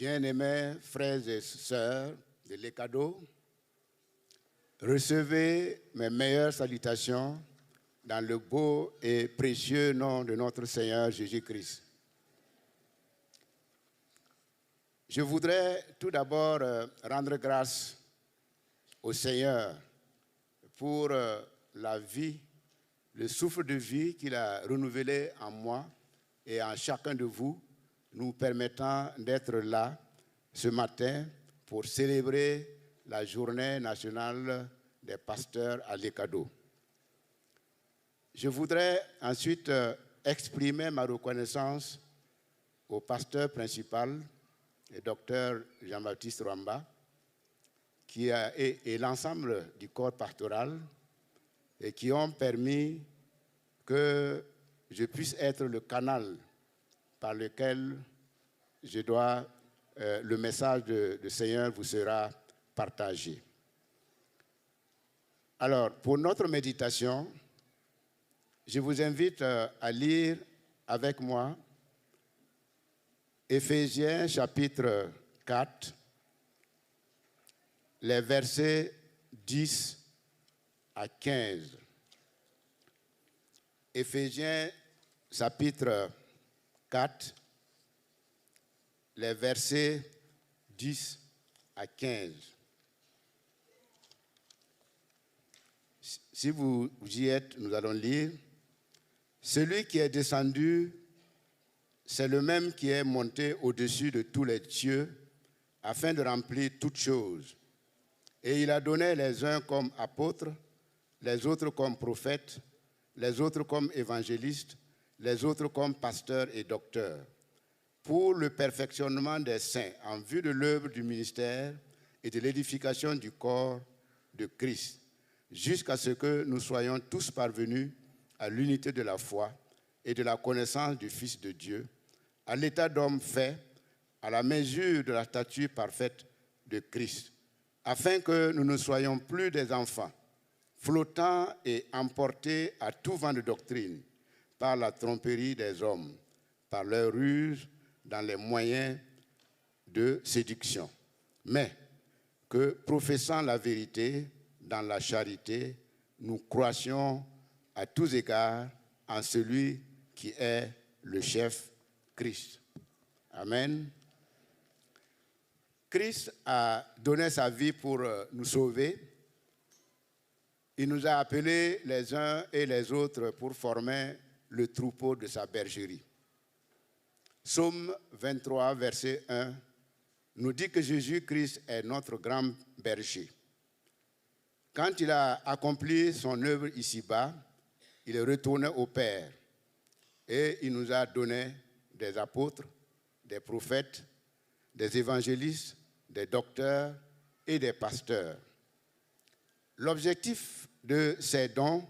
Bien-aimés frères et sœurs de l'Ekado, recevez mes meilleures salutations dans le beau et précieux nom de notre Seigneur Jésus-Christ. Je voudrais tout d'abord rendre grâce au Seigneur pour la vie, le souffle de vie qu'il a renouvelé en moi et en chacun de vous, nous permettant d'être là ce matin pour célébrer la journée nationale des pasteurs à l'Ekado. Je voudrais ensuite exprimer ma reconnaissance au pasteur principal, le docteur Jean-Baptiste Rwamba, et l'ensemble du corps pastoral et qui ont permis que je puisse être le canal par lequel le message du Seigneur vous sera partagé. Alors, pour notre méditation, je vous invite à lire avec moi Éphésiens chapitre 4, les versets 10 à 15. Éphésiens chapitre 4, les versets 10 à 15. Si vous y êtes, nous allons lire. Celui qui est descendu, c'est le même qui est monté au-dessus de tous les cieux, afin de remplir toutes choses. Et il a donné les uns comme apôtres, les autres comme prophètes, les autres comme évangélistes, les autres comme pasteurs et docteurs, pour le perfectionnement des saints, en vue de l'œuvre du ministère et de l'édification du corps de Christ, jusqu'à ce que nous soyons tous parvenus à l'unité de la foi et de la connaissance du Fils de Dieu, à l'état d'homme fait, à la mesure de la stature parfaite de Christ, afin que nous ne soyons plus des enfants, flottant et emportés à tout vent de doctrine, par la tromperie des hommes, par leur ruse dans les moyens de séduction, mais que, professant la vérité dans la charité, nous croissions à tous égards en celui qui est le chef, Christ. Amen. Christ a donné sa vie pour nous sauver. Il nous a appelés les uns et les autres pour former le troupeau de sa bergerie. Psaume 23, verset 1, nous dit que Jésus-Christ est notre grand berger. Quand il a accompli son œuvre ici-bas, il est retourné au Père et il nous a donné des apôtres, des prophètes, des évangélistes, des docteurs et des pasteurs. L'objectif de ces dons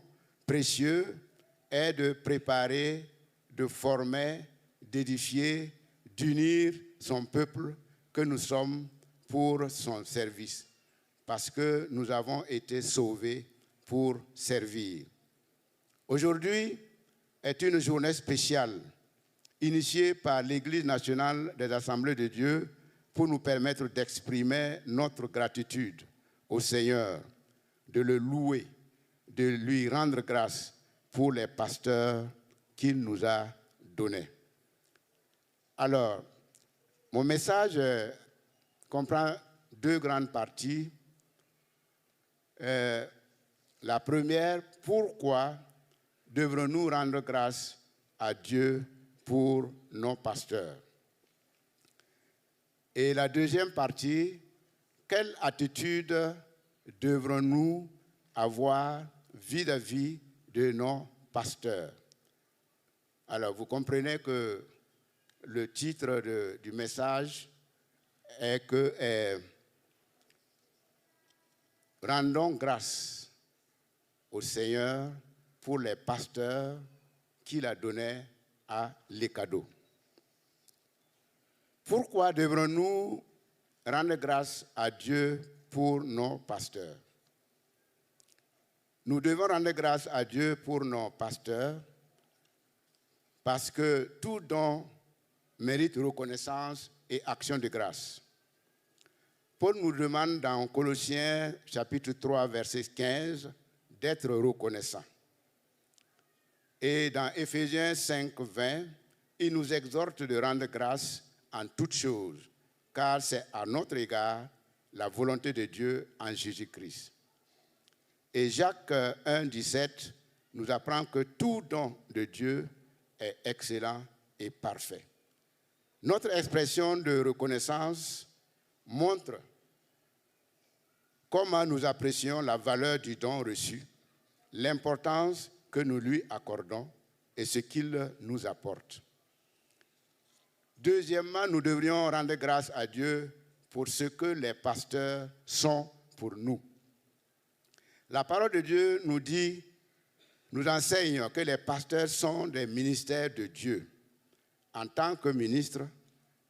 précieux est de préparer, de former, d'édifier, d'unir son peuple que nous sommes pour son service, parce que nous avons été sauvés pour servir. Aujourd'hui est une journée spéciale, initiée par l'Église nationale des Assemblées de Dieu pour nous permettre d'exprimer notre gratitude au Seigneur, de le louer, de lui rendre grâce pour les pasteurs qu'il nous a donnés. Alors, mon message comprend deux grandes parties. La première, pourquoi devrons-nous rendre grâce à Dieu pour nos pasteurs? Et la deuxième partie, quelle attitude devrons-nous avoir vis-à-vis de nos pasteurs? Alors, vous comprenez que le titre du message est que rendons grâce au Seigneur pour les pasteurs qu'il a donnés à l'Ekado. Pourquoi devrons-nous rendre grâce à Dieu pour nos pasteurs? Nous devons rendre grâce à Dieu pour nos pasteurs parce que tout don mérite reconnaissance et action de grâce. Paul nous demande dans Colossiens chapitre 3, verset 15, d'être reconnaissant. Et dans Éphésiens 5, 20, il nous exhorte de rendre grâce en toutes choses, car c'est à notre égard la volonté de Dieu en Jésus-Christ. Et Jacques 1, 17 nous apprend que tout don de Dieu est excellent et parfait. Notre expression de reconnaissance montre comment nous apprécions la valeur du don reçu, l'importance que nous lui accordons et ce qu'il nous apporte. Deuxièmement, nous devrions rendre grâce à Dieu pour ce que les pasteurs sont pour nous. La parole de Dieu nous enseigne que les pasteurs sont des ministères de Dieu. En tant que ministres,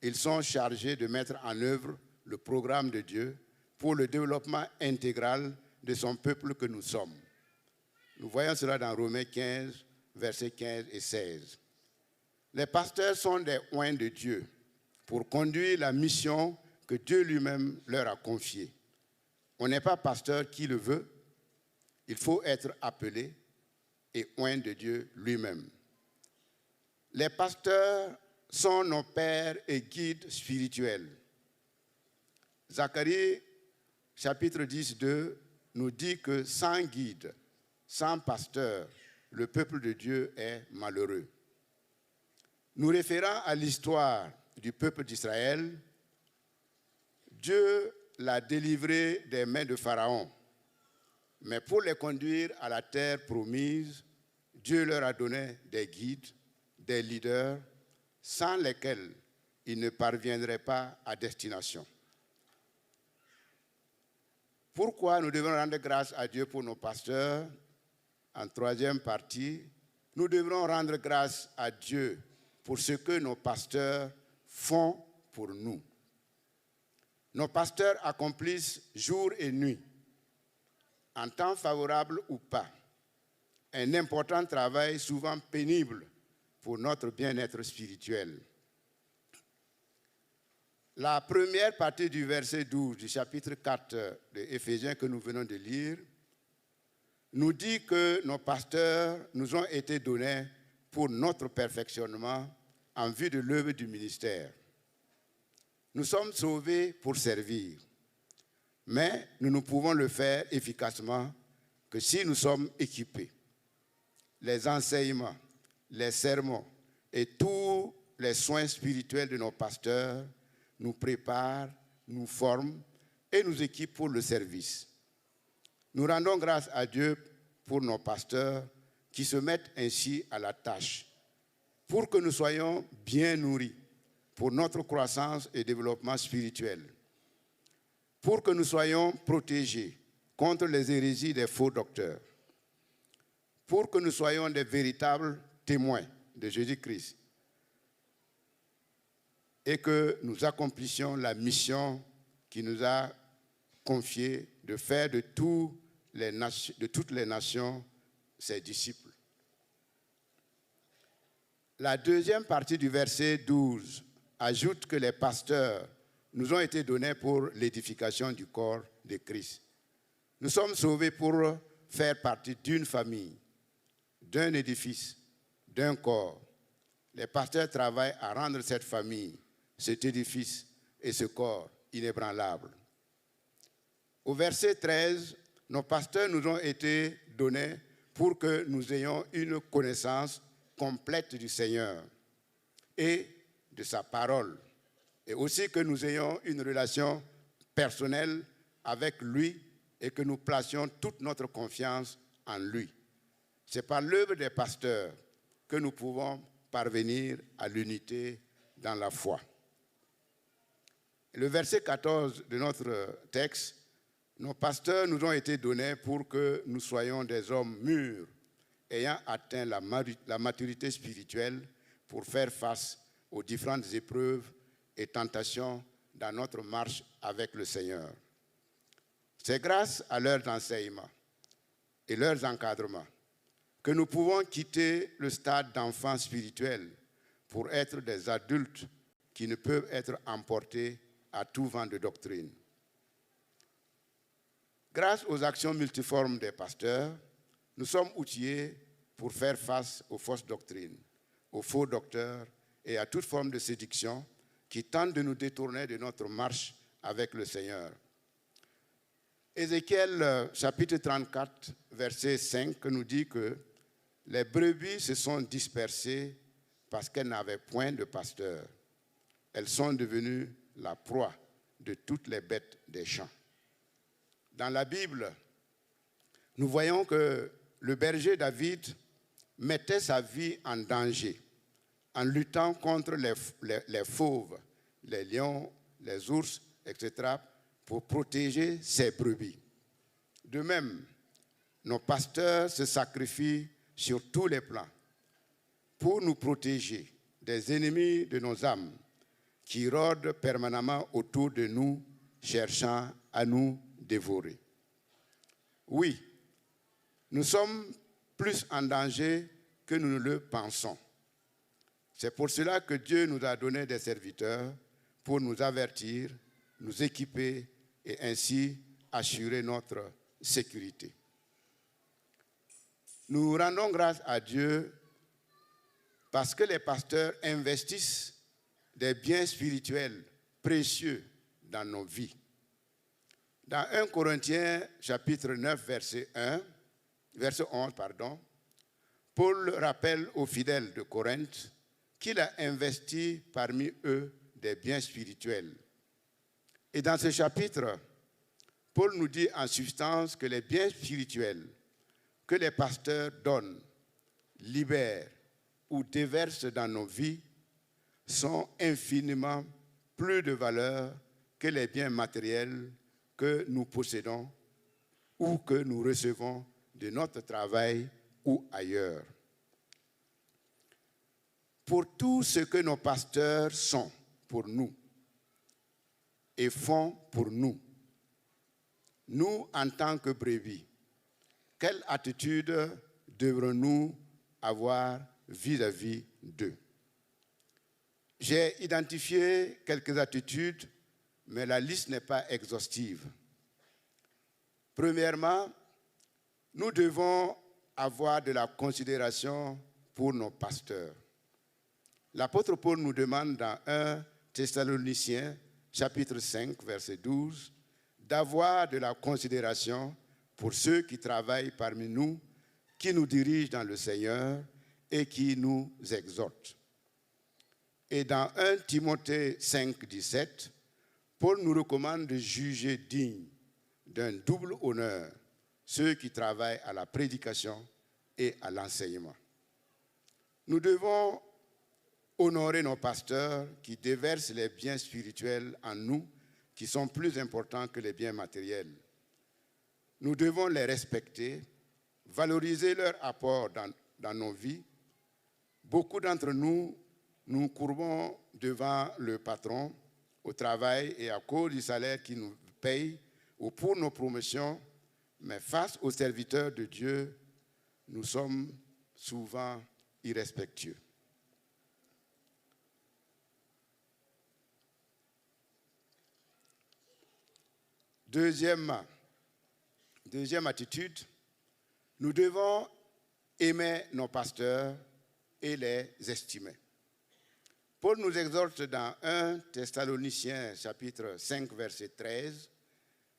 ils sont chargés de mettre en œuvre le programme de Dieu pour le développement intégral de son peuple que nous sommes. Nous voyons cela dans Romains 15, versets 15 et 16. Les pasteurs sont des oints de Dieu pour conduire la mission que Dieu lui-même leur a confiée. On n'est pas pasteur qui le veut, il faut être appelé et oint de Dieu lui-même. Les pasteurs sont nos pères et guides spirituels. Zacharie, chapitre 10, 2, nous dit que sans guide, sans pasteur, le peuple de Dieu est malheureux. Nous référant à l'histoire du peuple d'Israël, Dieu l'a délivré des mains de Pharaon. Mais pour les conduire à la terre promise, Dieu leur a donné des guides, des leaders, sans lesquels ils ne parviendraient pas à destination. Pourquoi nous devons rendre grâce à Dieu pour nos pasteurs? En troisième partie, nous devrons rendre grâce à Dieu pour ce que nos pasteurs font pour nous. Nos pasteurs accomplissent jour et nuit, en temps favorable ou pas, un important travail souvent pénible pour notre bien-être spirituel. La première partie du verset 12 du chapitre 4 de Éphésiens que nous venons de lire nous dit que nos pasteurs nous ont été donnés pour notre perfectionnement en vue de l'œuvre du ministère. Nous sommes sauvés pour servir, mais nous ne pouvons le faire efficacement que si nous sommes équipés. Les enseignements, les sermons et tous les soins spirituels de nos pasteurs nous préparent, nous forment et nous équipent pour le service. Nous rendons grâce à Dieu pour nos pasteurs qui se mettent ainsi à la tâche, pour que nous soyons bien nourris pour notre croissance et développement spirituel, pour que nous soyons protégés contre les hérésies des faux docteurs, pour que nous soyons des véritables témoins de Jésus-Christ et que nous accomplissions la mission qui nous a confiée de faire de toutes les nations ses disciples. La deuxième partie du verset 12 ajoute que les pasteurs nous ont été donnés pour l'édification du corps de Christ. Nous sommes sauvés pour faire partie d'une famille, d'un édifice, d'un corps. Les pasteurs travaillent à rendre cette famille, cet édifice et ce corps inébranlables. Au verset 13, nos pasteurs nous ont été donnés pour que nous ayons une connaissance complète du Seigneur et de sa parole, et aussi que nous ayons une relation personnelle avec lui et que nous placions toute notre confiance en lui. C'est par l'œuvre des pasteurs que nous pouvons parvenir à l'unité dans la foi. Le verset 14 de notre texte, nos pasteurs nous ont été donnés pour que nous soyons des hommes mûrs, ayant atteint la maturité spirituelle pour faire face aux différentes épreuves et tentations dans notre marche avec le Seigneur. C'est grâce à leurs enseignements et leurs encadrements que nous pouvons quitter le stade d'enfant spirituel pour être des adultes qui ne peuvent être emportés à tout vent de doctrine. Grâce aux actions multiformes des pasteurs, nous sommes outillés pour faire face aux fausses doctrines, aux faux docteurs et à toute forme de séduction qui tentent de nous détourner de notre marche avec le Seigneur. Ézéchiel chapitre 34, verset 5 nous dit que les brebis se sont dispersées parce qu'elles n'avaient point de pasteur. Elles sont devenues la proie de toutes les bêtes des champs. Dans la Bible, nous voyons que le berger David mettait sa vie en danger en luttant contre les fauves, les lions, les ours, etc., pour protéger ses brebis. De même, nos pasteurs se sacrifient sur tous les plans pour nous protéger des ennemis de nos âmes qui rôdent permanemment autour de nous, cherchant à nous dévorer. Oui, nous sommes plus en danger que nous ne le pensons. C'est pour cela que Dieu nous a donné des serviteurs pour nous avertir, nous équiper et ainsi assurer notre sécurité. Nous rendons grâce à Dieu parce que les pasteurs investissent des biens spirituels précieux dans nos vies. Dans 1 Corinthiens chapitre 9, verset 11, Paul rappelle aux fidèles de Corinthe qu'il a investi parmi eux des biens spirituels. Et dans ce chapitre, Paul nous dit en substance que les biens spirituels que les pasteurs donnent, libèrent ou déversent dans nos vies sont infiniment plus de valeur que les biens matériels que nous possédons ou que nous recevons de notre travail ou ailleurs. Pour tout ce que nos pasteurs sont pour nous et font pour nous, nous, en tant que brebis, quelle attitude devrons-nous avoir vis-à-vis d'eux? J'ai identifié quelques attitudes, mais la liste n'est pas exhaustive. Premièrement, nous devons avoir de la considération pour nos pasteurs. L'apôtre Paul nous demande dans 1 Thessaloniciens, chapitre 5, verset 12, d'avoir de la considération pour ceux qui travaillent parmi nous, qui nous dirigent dans le Seigneur et qui nous exhortent. Et dans 1 Timothée 5, 17, Paul nous recommande de juger dignes d'un double honneur ceux qui travaillent à la prédication et à l'enseignement. Nous devons honorer nos pasteurs qui déversent les biens spirituels en nous qui sont plus importants que les biens matériels. Nous devons les respecter, valoriser leur apport dans nos vies. Beaucoup d'entre nous, nous courbons devant le patron au travail et à cause du salaire qui nous paye ou pour nos promotions, mais face aux serviteurs de Dieu, nous sommes souvent irrespectueux. Deuxième attitude, nous devons aimer nos pasteurs et les estimer. Paul nous exhorte dans 1 Thessaloniciens chapitre 5 verset 13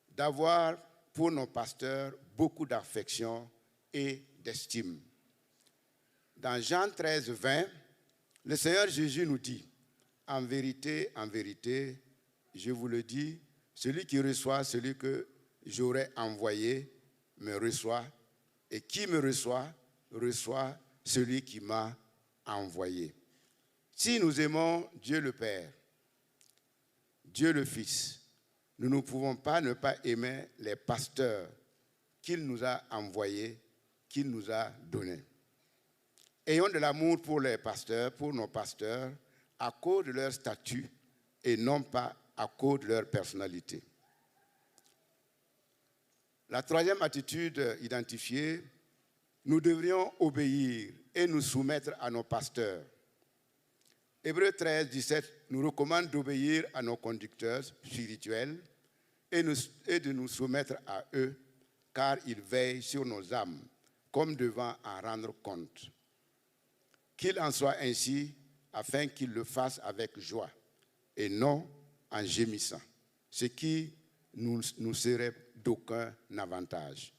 d'avoir pour nos pasteurs beaucoup d'affection et d'estime. Dans Jean 13, 20, le Seigneur Jésus nous dit, en vérité, je vous le dis, celui qui reçoit celui que j'aurais envoyé me reçoit, et qui me reçoit, reçoit celui qui m'a envoyé. Si nous aimons Dieu le Père, Dieu le Fils, nous ne pouvons pas ne pas aimer les pasteurs qu'il nous a envoyés, qu'il nous a donnés. Ayons de l'amour pour les pasteurs, pour nos pasteurs, à cause de leur statut et non pas à cause de leur personnalité. La troisième attitude identifiée, nous devrions obéir et nous soumettre à nos pasteurs. Hébreux 13, 17 nous recommande d'obéir à nos conducteurs spirituels et de nous soumettre à eux, car ils veillent sur nos âmes, comme devant en rendre compte. Qu'il en soit ainsi, afin qu'ils le fassent avec joie, et non en gémissant, ce qui nous serait d'aucun avantage.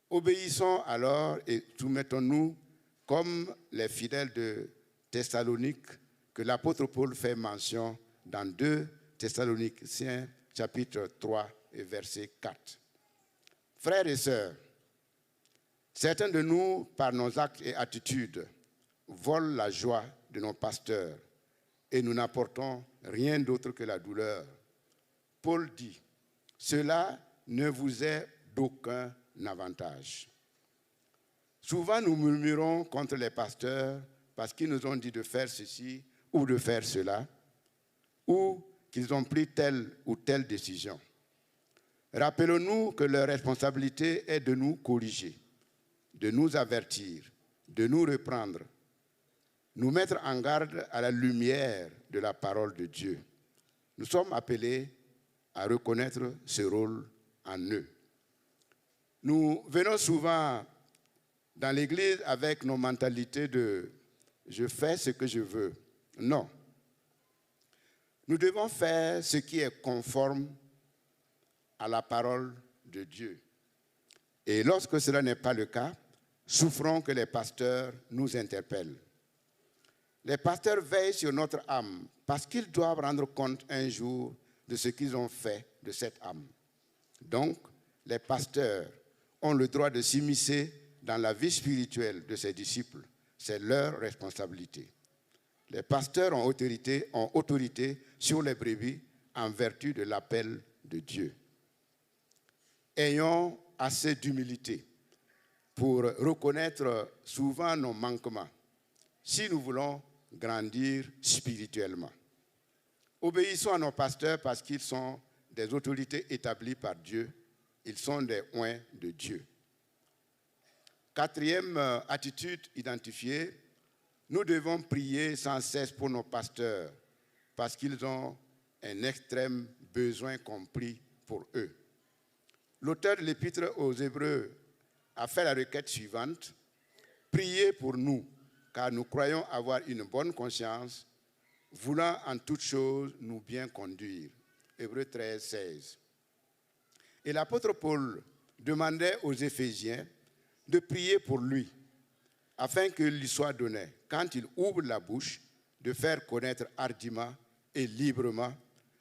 Obéissons alors et soumettons-nous comme les fidèles de Thessalonique que l'apôtre Paul fait mention dans 2 Thessaloniciens chapitre 3 et verset 4. Frères et sœurs, certains de nous, par nos actes et attitudes, volent la joie de nos pasteurs et nous n'apportons rien d'autre que la douleur. Paul dit, cela ne vous est d'aucun avantage. Souvent, nous murmurons contre les pasteurs parce qu'ils nous ont dit de faire ceci ou de faire cela, ou qu'ils ont pris telle ou telle décision. Rappelons-nous que leur responsabilité est de nous corriger, de nous avertir, de nous reprendre, nous mettre en garde à la lumière de la parole de Dieu. Nous sommes appelés à reconnaître ce rôle en eux. Nous venons souvent dans l'Église avec nos mentalités de « je fais ce que je veux ». Non. Nous devons faire ce qui est conforme à la parole de Dieu. Et lorsque cela n'est pas le cas, souffrons que les pasteurs nous interpellent. Les pasteurs veillent sur notre âme parce qu'ils doivent rendre compte un jour de ce qu'ils ont fait de cette âme. Donc, les pasteurs ont le droit de s'immiscer dans la vie spirituelle de ses disciples. C'est leur responsabilité. Les pasteurs ont autorité sur les brebis en vertu de l'appel de Dieu. Ayons assez d'humilité pour reconnaître souvent nos manquements si nous voulons grandir spirituellement. Obéissons à nos pasteurs parce qu'ils sont des autorités établies par Dieu. Ils sont des oints de Dieu. Quatrième attitude identifiée, nous devons prier sans cesse pour nos pasteurs parce qu'ils ont un extrême besoin compris pour eux. L'auteur de l'épître aux Hébreux a fait la requête suivante. Priez pour nous, car nous croyons avoir une bonne conscience, voulant en toutes choses nous bien conduire. Hébreux 13, 16. Et l'apôtre Paul demandait aux Éphésiens de prier pour lui, afin qu'il lui soit donné, quand il ouvre la bouche, de faire connaître hardiment et librement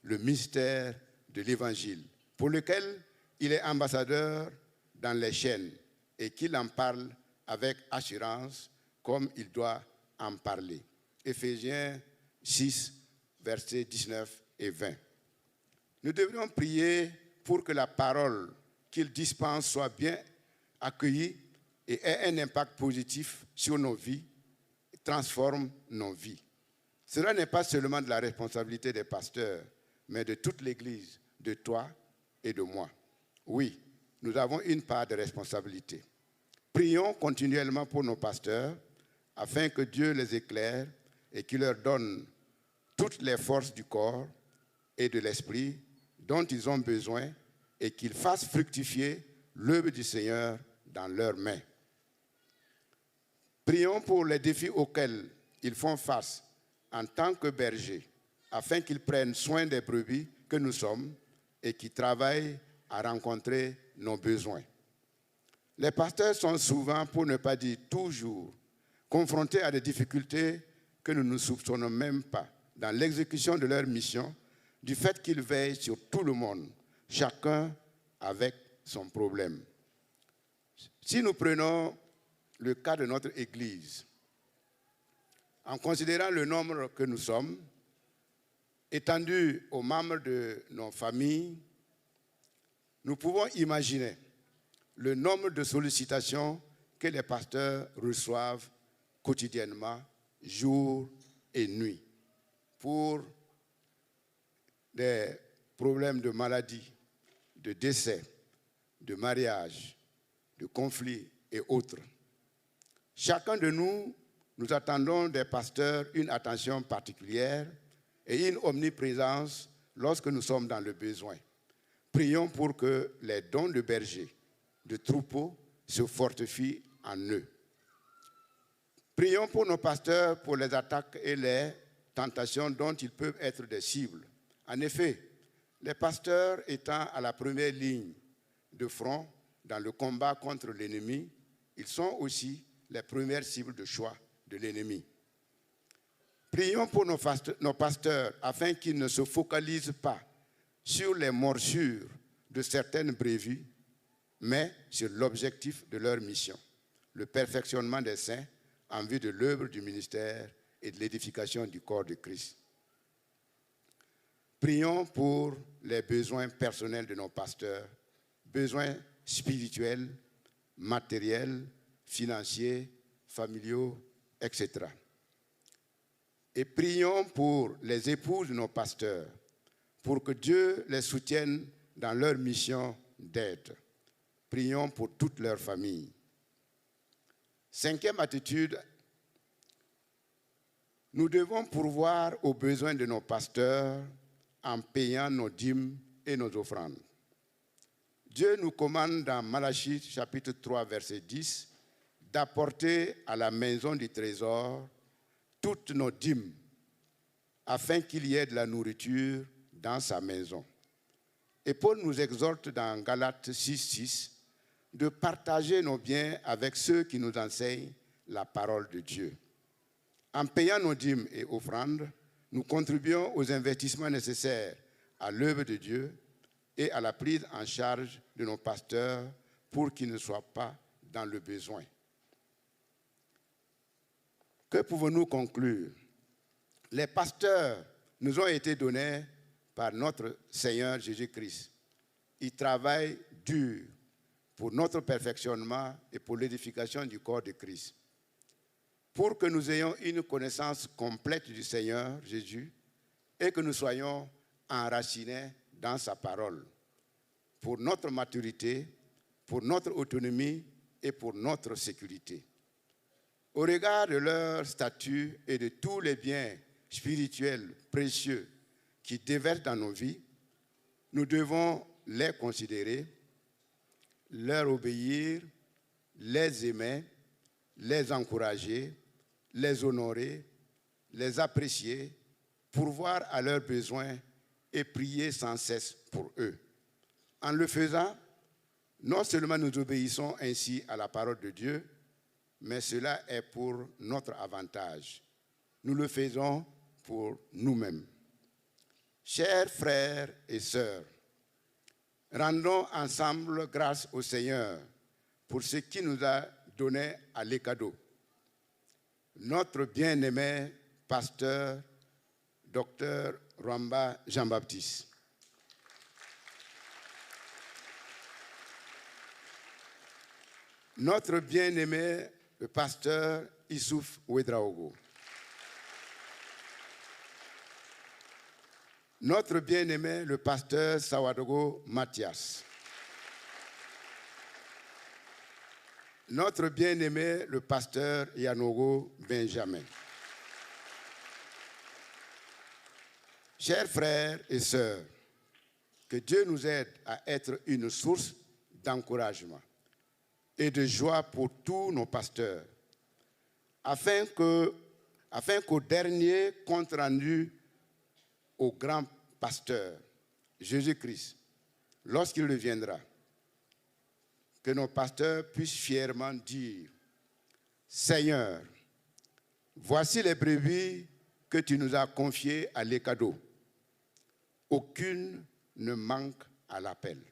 le mystère de l'Évangile, pour lequel il est ambassadeur dans les chaînes et qu'il en parle avec assurance comme il doit en parler. Éphésiens 6, versets 19 et 20. Nous devrions prier pour que la parole qu'il dispense soit bien accueillie et ait un impact positif sur nos vies, et transforme nos vies. Cela n'est pas seulement de la responsabilité des pasteurs, mais de toute l'Église, de toi et de moi. Oui, nous avons une part de responsabilité. Prions continuellement pour nos pasteurs, afin que Dieu les éclaire et qu'il leur donne toutes les forces du corps et de l'esprit dont ils ont besoin et qu'ils fassent fructifier l'œuvre du Seigneur dans leurs mains. Prions pour les défis auxquels ils font face en tant que bergers, afin qu'ils prennent soin des brebis que nous sommes et qu'ils travaillent à rencontrer nos besoins. Les pasteurs sont souvent, pour ne pas dire toujours, confrontés à des difficultés que nous ne soupçonnons même pas dans l'exécution de leur mission, du fait qu'ils veillent sur tout le monde, chacun avec son problème. Si nous prenons le cas de notre Église, en considérant le nombre que nous sommes, étendu aux membres de nos familles, nous pouvons imaginer le nombre de sollicitations que les pasteurs reçoivent quotidiennement, jour et nuit, pour des problèmes de maladie, de décès, de mariage, de conflits et autres. Chacun de nous nous attendons des pasteurs une attention particulière et une omniprésence lorsque nous sommes dans le besoin. Prions pour que les dons de bergers, de troupeaux, se fortifient en eux. Prions pour nos pasteurs pour les attaques et les tentations dont ils peuvent être des cibles. En effet, les pasteurs étant à la première ligne de front dans le combat contre l'ennemi, ils sont aussi les premières cibles de choix de l'ennemi. Prions pour nos pasteurs afin qu'ils ne se focalisent pas sur les morsures de certaines brebis, mais sur l'objectif de leur mission, le perfectionnement des saints en vue de l'œuvre du ministère et de l'édification du corps de Christ. Prions pour les besoins personnels de nos pasteurs, besoins spirituels, matériels, financiers, familiaux, etc. Et prions pour les épouses de nos pasteurs, pour que Dieu les soutienne dans leur mission d'aide. Prions pour toute leur famille. Cinquième attitude, nous devons pourvoir aux besoins de nos pasteurs en payant nos dîmes et nos offrandes. Dieu nous commande dans Malachie chapitre 3 verset 10 d'apporter à la maison du trésor toutes nos dîmes afin qu'il y ait de la nourriture dans sa maison. Et Paul nous exhorte dans Galates 6:6 de partager nos biens avec ceux qui nous enseignent la parole de Dieu. En payant nos dîmes et offrandes, nous contribuons aux investissements nécessaires à l'œuvre de Dieu et à la prise en charge de nos pasteurs pour qu'ils ne soient pas dans le besoin. Que pouvons-nous conclure? Les pasteurs nous ont été donnés par notre Seigneur Jésus-Christ. Ils travaillent dur pour notre perfectionnement et pour l'édification du corps de Christ. Pour que nous ayons une connaissance complète du Seigneur Jésus et que nous soyons enracinés dans sa parole, pour notre maturité, pour notre autonomie et pour notre sécurité. Au regard de leur statut et de tous les biens spirituels précieux qui déversent dans nos vies, nous devons les considérer, leur obéir, les aimer, les encourager, les honorer, les apprécier, pourvoir à leurs besoins et prier sans cesse pour eux. En le faisant, non seulement nous obéissons ainsi à la parole de Dieu, mais cela est pour notre avantage. Nous le faisons pour nous-mêmes. Chers frères et sœurs, rendons ensemble grâce au Seigneur pour ce qu'il nous a donné à l'Ekado. Notre bien-aimé pasteur, Dr Rwamba Jean-Baptiste. Notre bien-aimé le pasteur Issouf Ouedraogo. Notre bien-aimé le pasteur Sawadogo Mathias. Notre bien-aimé le pasteur Yanogo Benjamin. Chers frères et sœurs, que Dieu nous aide à être une source d'encouragement et de joie pour tous nos pasteurs, afin qu'au dernier compte rendu au grand pasteur, Jésus-Christ, lorsqu'il reviendra, que nos pasteurs puissent fièrement dire, Seigneur, voici les brebis que tu nous as confiées à l'Ekado. Aucune ne manque à l'appel.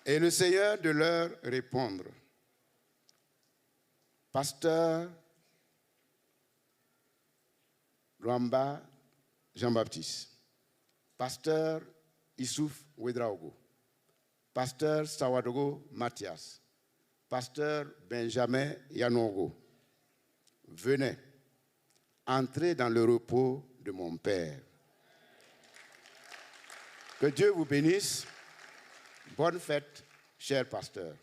Et le Seigneur de leur répondre, pasteur Rwamba Jean-Baptiste, pasteur Issouf Ouedraogo, pasteur Sawadogo Mathias, pasteur Benjamin Yanogo, venez, entrez dans le repos de mon Père. Que Dieu vous bénisse. Bonne fête, cher pasteur.